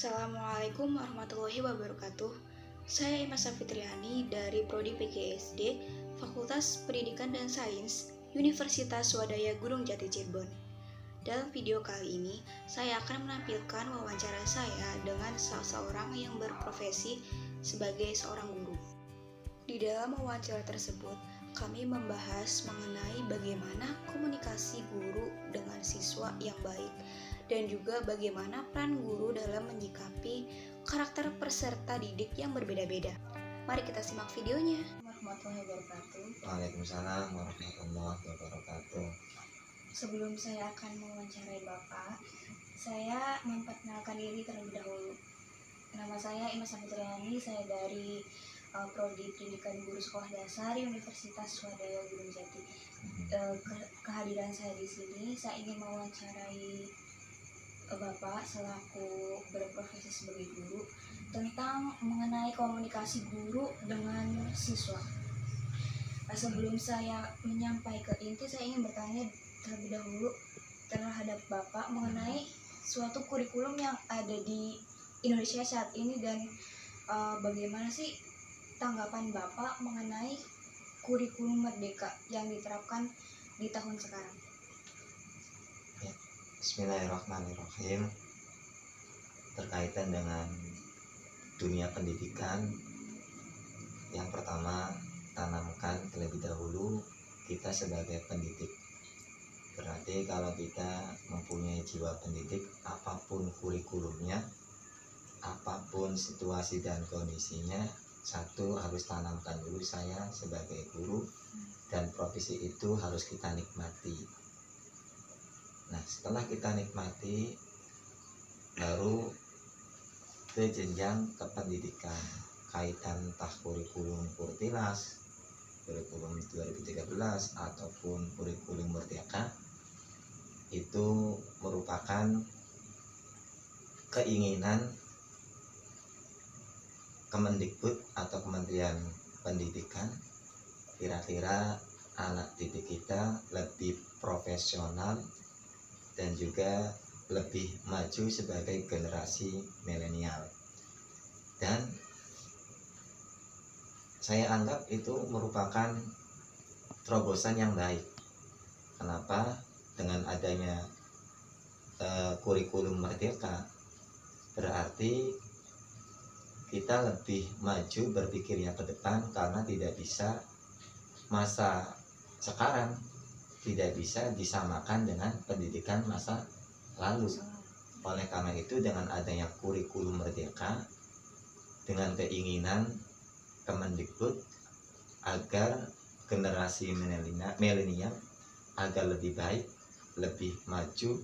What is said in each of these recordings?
Assalamualaikum warahmatullahi wabarakatuh. Saya Ima Safitriani dari Prodi PGSD, Fakultas Pendidikan dan Sains, Universitas Swadaya Gunung Jati Cirebon. Dalam video kali ini, saya akan menampilkan wawancara saya dengan salah seorang yang berprofesi sebagai seorang guru. Di dalam wawancara tersebut, kami membahas mengenai bagaimana komunikasi guru dengan siswa yang baik dan juga bagaimana peran guru dalam menyikapi karakter peserta didik yang berbeda-beda. Mari kita simak videonya. Warahmatullahi wabarakatuh. Waalaikumsalam warahmatullahi wabarakatuh. Sebelum saya akan mewawancarai Bapak, saya memperkenalkan diri terlebih dahulu. Nama saya Ima Safitriani, saya dari Prodi Pendidikan Guru Sekolah Dasar Universitas Swadaya Gunung Jati. Kehadiran saya di sini, saya ingin mewawancarai Bapak selaku berprofesi sebagai guru tentang mengenai komunikasi guru dengan siswa. Sebelum saya menyampaikan inti, saya ingin bertanya terlebih dahulu terhadap Bapak mengenai suatu kurikulum yang ada di Indonesia saat ini dan bagaimana sih tanggapan Bapak mengenai kurikulum merdeka yang diterapkan di tahun sekarang. Bismillahirrahmanirrahim. Terkaitan dengan dunia pendidikan, yang pertama, tanamkan terlebih dahulu kita sebagai pendidik. Berarti kalau kita mempunyai jiwa pendidik, apapun kurikulumnya, apapun situasi dan kondisinya, satu harus tanamkan dulu saya sebagai guru, dan profesi itu harus kita nikmati. Nah, setelah kita nikmati, baru ke jenjang kependidikan, kaitan entah kurikulum Kurtilas, kurikulum 2013 ataupun kurikulum Merdeka, itu merupakan keinginan Kemendikbud atau Kementerian Pendidikan, kira-kira anak didik kita lebih profesional dan juga lebih maju sebagai generasi milenial. Dan saya anggap itu merupakan terobosan yang baik. Kenapa? Dengan adanya kurikulum Merdeka, berarti kita lebih maju berpikirnya ke depan, karena tidak bisa masa sekarang tidak bisa disamakan dengan pendidikan masa lalu. Oleh karena itu, dengan adanya kurikulum Merdeka, dengan keinginan Kemendikbud agar generasi milenial agar lebih baik, lebih maju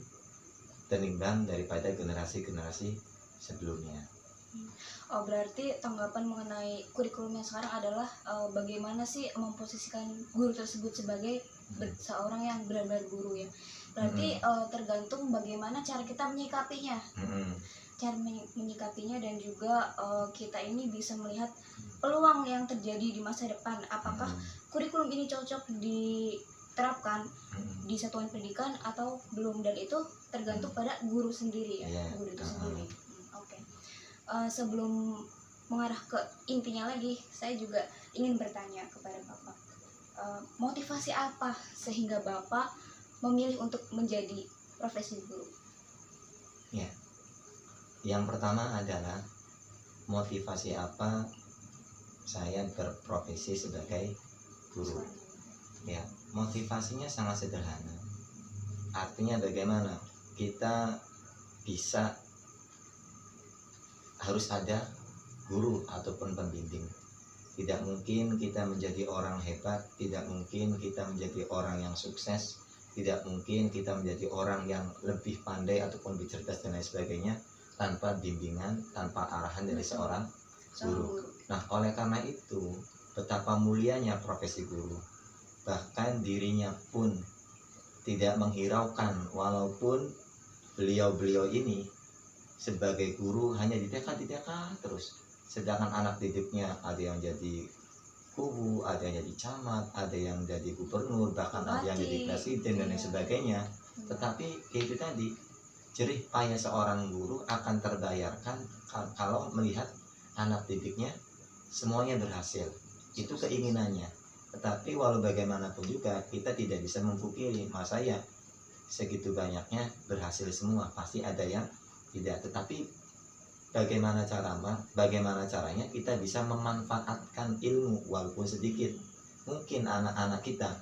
ketimbang daripada generasi-generasi sebelumnya. Berarti tanggapan mengenai kurikulum yang sekarang adalah bagaimana sih memposisikan guru tersebut sebagai seorang yang benar-benar guru ya. Berarti tergantung bagaimana cara kita menyikapinya. Cara menyikapinya dan juga kita ini bisa melihat peluang yang terjadi di masa depan. Apakah kurikulum ini cocok diterapkan di satuan pendidikan atau belum, dan itu tergantung pada guru sendiri ya, guru itu sendiri. Sebelum mengarah ke intinya lagi, saya juga ingin bertanya kepada Bapak, motivasi apa sehingga Bapak memilih untuk menjadi profesi guru? Ya, yang pertama adalah motivasi apa saya berprofesi sebagai guru. Ya, motivasinya sangat sederhana. Artinya bagaimana kita bisa harus ada guru ataupun pembimbing. Tidak mungkin kita menjadi orang hebat, tidak mungkin kita menjadi orang yang sukses, tidak mungkin kita menjadi orang yang lebih pandai ataupun lebih cerdas dan lain sebagainya tanpa bimbingan, tanpa arahan dari seorang guru. Nah, oleh karena itu, betapa mulianya profesi guru. Bahkan dirinya pun tidak menghiraukan, walaupun beliau-beliau ini sebagai guru hanya dideka terus, sedangkan anak didiknya ada yang jadi kubu, ada yang jadi camat, ada yang jadi gubernur, bahkan ada yang jadi presiden dan lain sebagainya. Tetapi itu tadi, jerih payah seorang guru akan terbayarkan kalau melihat anak didiknya semuanya berhasil. Itu keinginannya. Tetapi walau bagaimanapun juga kita tidak bisa memungkiri, masa ya segitu banyaknya berhasil semua, pasti ada yang tidak. Tetapi bagaimana caranya kita bisa memanfaatkan ilmu walaupun sedikit. Mungkin anak-anak kita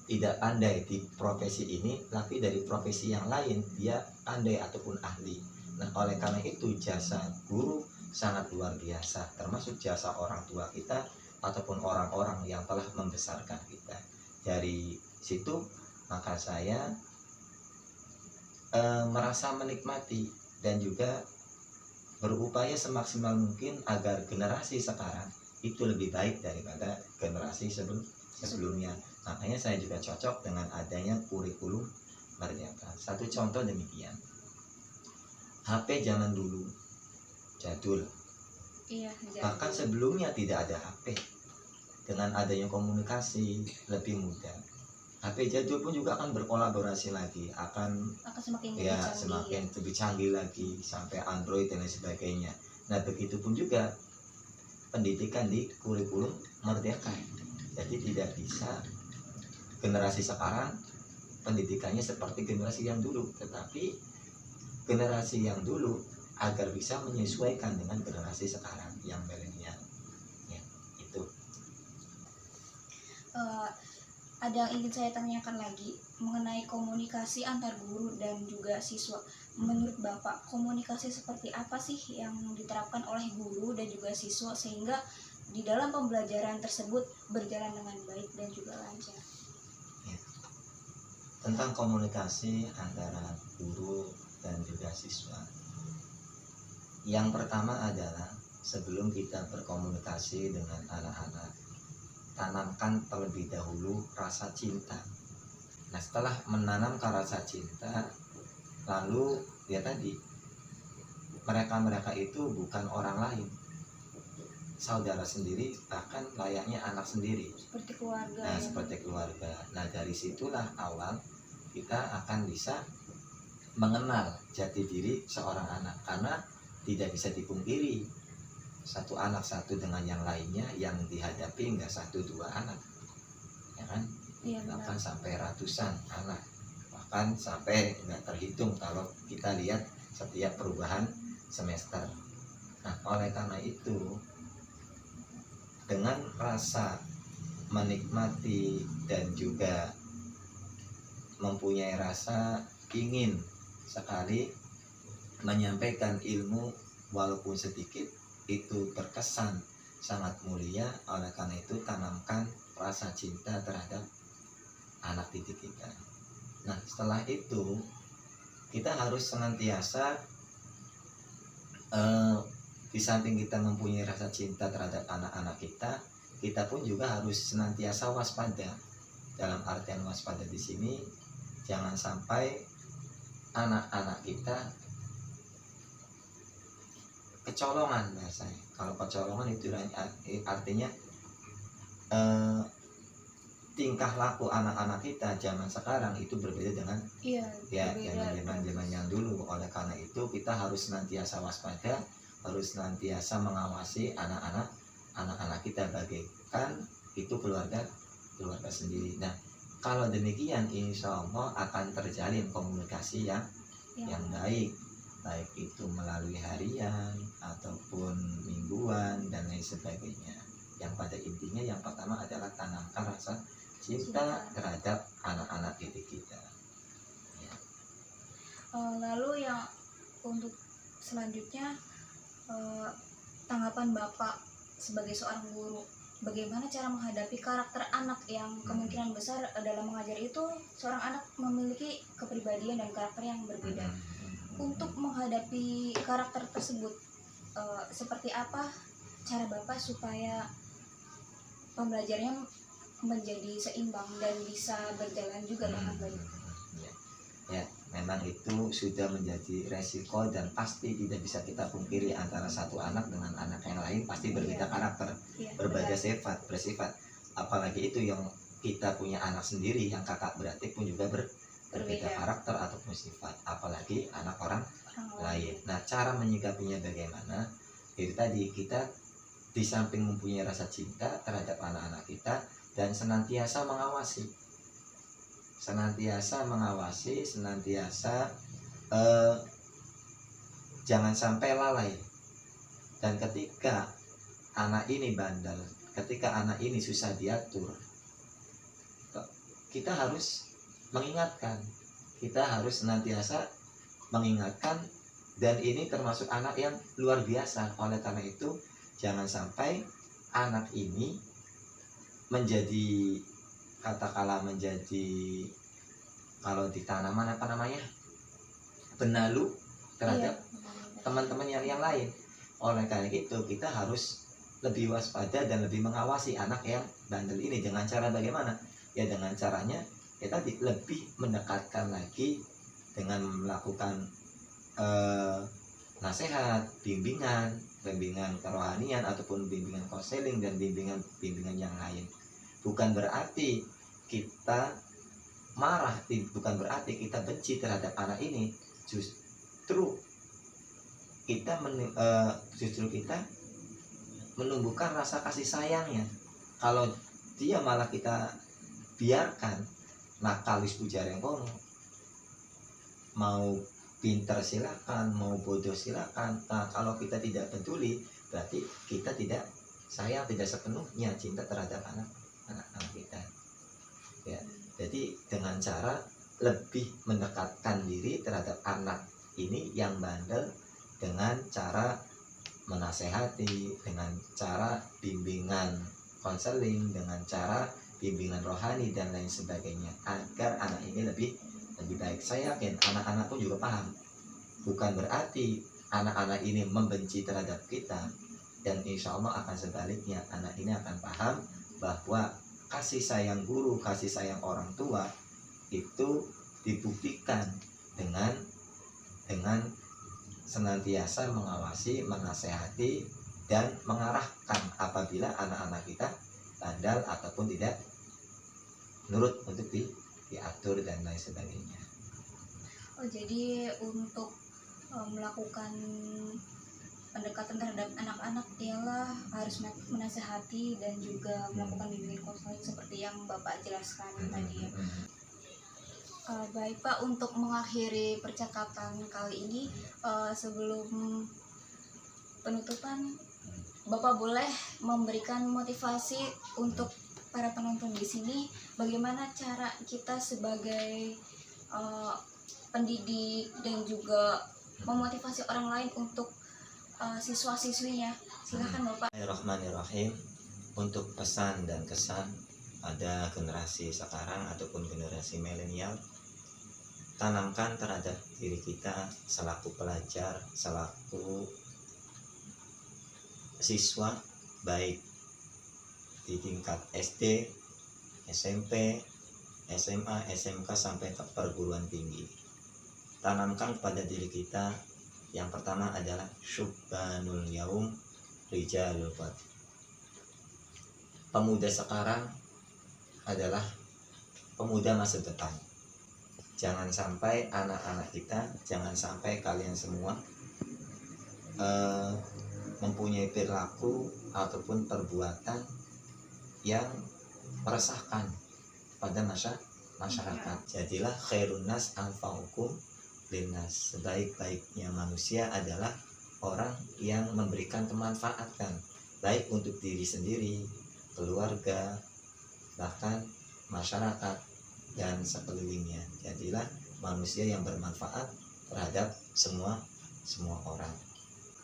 tidak pandai di profesi ini, tapi dari profesi yang lain dia pandai ataupun ahli. Nah, oleh karena itu jasa guru sangat luar biasa, termasuk jasa orang tua kita ataupun orang-orang yang telah membesarkan kita. Dari situ maka saya merasa menikmati dan juga berupaya semaksimal mungkin agar generasi sekarang itu lebih baik daripada generasi sebelumnya. Makanya saya juga cocok dengan adanya kurikulum Merdeka. Satu contoh demikian. HP zaman dulu jadul. Iya, Bahkan sebelumnya tidak ada HP. Dengan adanya komunikasi lebih mudah. HP jadul pun juga akan berkolaborasi lagi, akan semakin semakin lebih canggih lagi sampai Android dan lain sebagainya. Nah, begitupun juga pendidikan di kurikulum Merdeka. Jadi tidak bisa generasi sekarang pendidikannya seperti generasi yang dulu, tetapi generasi yang dulu agar bisa menyesuaikan dengan generasi sekarang yang milenial. Ya, itu. Ada yang ingin saya tanyakan lagi mengenai komunikasi antar guru dan juga siswa. Menurut Bapak, komunikasi seperti apa sih yang diterapkan oleh guru dan juga siswa sehingga di dalam pembelajaran tersebut berjalan dengan baik dan juga lancar? Tentang komunikasi antara guru dan juga siswa. Yang pertama adalah sebelum kita berkomunikasi dengan anak-anak, tanamkan terlebih dahulu rasa cinta. Nah, setelah menanamkan rasa cinta, lalu ya tadi mereka itu bukan orang lain, saudara sendiri, bahkan layaknya anak sendiri. Seperti keluarga. Nah, seperti keluarga. Nah, dari situlah awal kita akan bisa mengenal jati diri seorang anak, karena tidak bisa dipungkiri satu anak satu dengan yang lainnya yang dihadapi enggak satu dua anak, ya kan? Iya, bahkan sampai ratusan anak, bahkan sampai enggak terhitung kalau kita lihat setiap perubahan semester. Nah, oleh karena itu dengan rasa menikmati dan juga mempunyai rasa ingin sekali menyampaikan ilmu walaupun sedikit, itu berkesan sangat mulia. Oleh karena itu tanamkan rasa cinta terhadap anak didik kita. Nah, setelah itu kita harus senantiasa di samping kita mempunyai rasa cinta terhadap anak-anak kita, kita pun juga harus senantiasa waspada. Dalam artian waspada di sini, jangan sampai anak-anak kita kecolongan bahasanya. Kalau kecolongan itu artinya tingkah laku anak-anak kita zaman sekarang itu berbeda dengan zaman yang dulu. Oleh karena itu kita harus senantiasa waspada, harus senantiasa mengawasi anak-anak kita, bagaikan itu keluarga sendiri. Nah, kalau demikian insya Allah akan terjalin komunikasi yang baik itu melalui harian ataupun mingguan dan lain sebagainya. Yang pada intinya yang pertama adalah tanamkan rasa cinta terhadap anak-anak didik kita. Ya. Lalu yang untuk selanjutnya, tanggapan Bapak sebagai seorang guru, bagaimana cara menghadapi karakter anak yang kemungkinan besar dalam mengajar itu seorang anak memiliki kepribadian dan karakter yang berbeda. Untuk menghadapi karakter tersebut, seperti apa cara Bapak supaya pembelajarannya menjadi seimbang dan bisa berjalan juga dengan baik? Ya, memang itu sudah menjadi resiko dan pasti tidak bisa kita pungkiri antara satu anak dengan anak yang lain pasti berbeda karakter, berbeda bersifat. Apalagi itu yang kita punya anak sendiri yang kakak beradik pun juga berbeda Berbeda. karakter ataupun sifat, apalagi anak orang Orang lain. Nah, cara menyikapinya bagaimana? Itu tadi, kita di samping mempunyai rasa cinta terhadap anak-anak kita dan senantiasa mengawasi, senantiasa jangan sampai lalai. Dan ketika anak ini bandel, ketika anak ini susah diatur, kita harus mengingatkan, kita harus senantiasa mengingatkan. Dan ini termasuk anak yang luar biasa. Oleh karena itu, jangan sampai anak ini menjadi, katakanlah menjadi, kalau di tanaman apa namanya, benalu terhadap teman-teman yang lain. Oleh karena itu, kita harus lebih waspada dan lebih mengawasi anak yang bandel ini. Dengan cara bagaimana? Ya dengan caranya kita lebih mendekatkan lagi dengan melakukan nasihat, bimbingan kerohanian ataupun bimbingan konseling dan bimbingan yang lain. Bukan berarti kita marah, bukan berarti kita benci terhadap anak ini. Justru kita menumbuhkan rasa kasih sayangnya. Kalau dia malah kita biarkan nakalis pujareng kono, mau pintar silakan, mau bodoh silakan. Nah, kalau kita tidak peduli, berarti kita tidak sayang, tidak sepenuhnya cinta terhadap anak-anak kita. Ya, jadi dengan cara lebih mendekatkan diri terhadap anak ini yang bandel dengan cara menasehati, dengan cara bimbingan konseling, dengan cara bimbingan rohani dan lain sebagainya, agar anak ini lebih baik. Saya yakin anak-anak pun juga paham. Bukan berarti anak-anak ini membenci terhadap kita, dan insya Allah akan sebaliknya, anak ini akan paham bahwa kasih sayang guru, kasih sayang orang tua itu dibuktikan dengan senantiasa mengawasi, menasehati, dan mengarahkan apabila anak-anak kita bandel ataupun tidak nurut untuk diatur dan lain sebagainya. Oh, jadi untuk melakukan pendekatan terhadap anak-anak ialah harus menasehati dan juga melakukan bimbingan konseling seperti yang Bapak jelaskan tadi ya. Baik Pak, untuk mengakhiri percakapan kali ini, sebelum penutupan, Bapak boleh memberikan motivasi untuk para penonton di sini, bagaimana cara kita sebagai pendidik dan juga memotivasi orang lain untuk siswa-siswinya. Silakan Bapak. Bismillahirrahmanirrahim. Untuk pesan dan kesan pada generasi sekarang ataupun generasi milenial, tanamkan terhadap diri kita selaku pelajar, selaku siswa, baik di tingkat SD, SMP, SMA, SMK sampai ke perguruan tinggi. Tanamkan kepada diri kita, yang pertama adalah syubbanul yaum rijalul qad. Pemuda sekarang adalah pemuda masa depan. Jangan sampai anak-anak kita, jangan sampai kalian semua mempunyai perilaku ataupun perbuatan yang meresahkan pada masyarakat. Jadilah khairun nas anfa'ukum linnas. Sebaik-baiknya manusia adalah orang yang memberikan kemanfaatan, baik untuk diri sendiri, keluarga, bahkan masyarakat dan sekelilingnya. Jadilah manusia yang bermanfaat terhadap semua orang.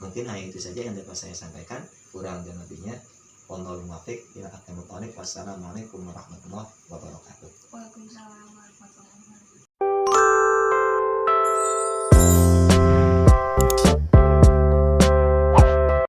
Mungkin hanya itu saja yang dapat saya sampaikan. Kurang dan lebihnya wallahul muwaffiq ila aqwamit thoriq. Wassalamualaikum warahmatullahi wabarakatuh. Waalaikumsalam warahmatullahi wabarakatuh.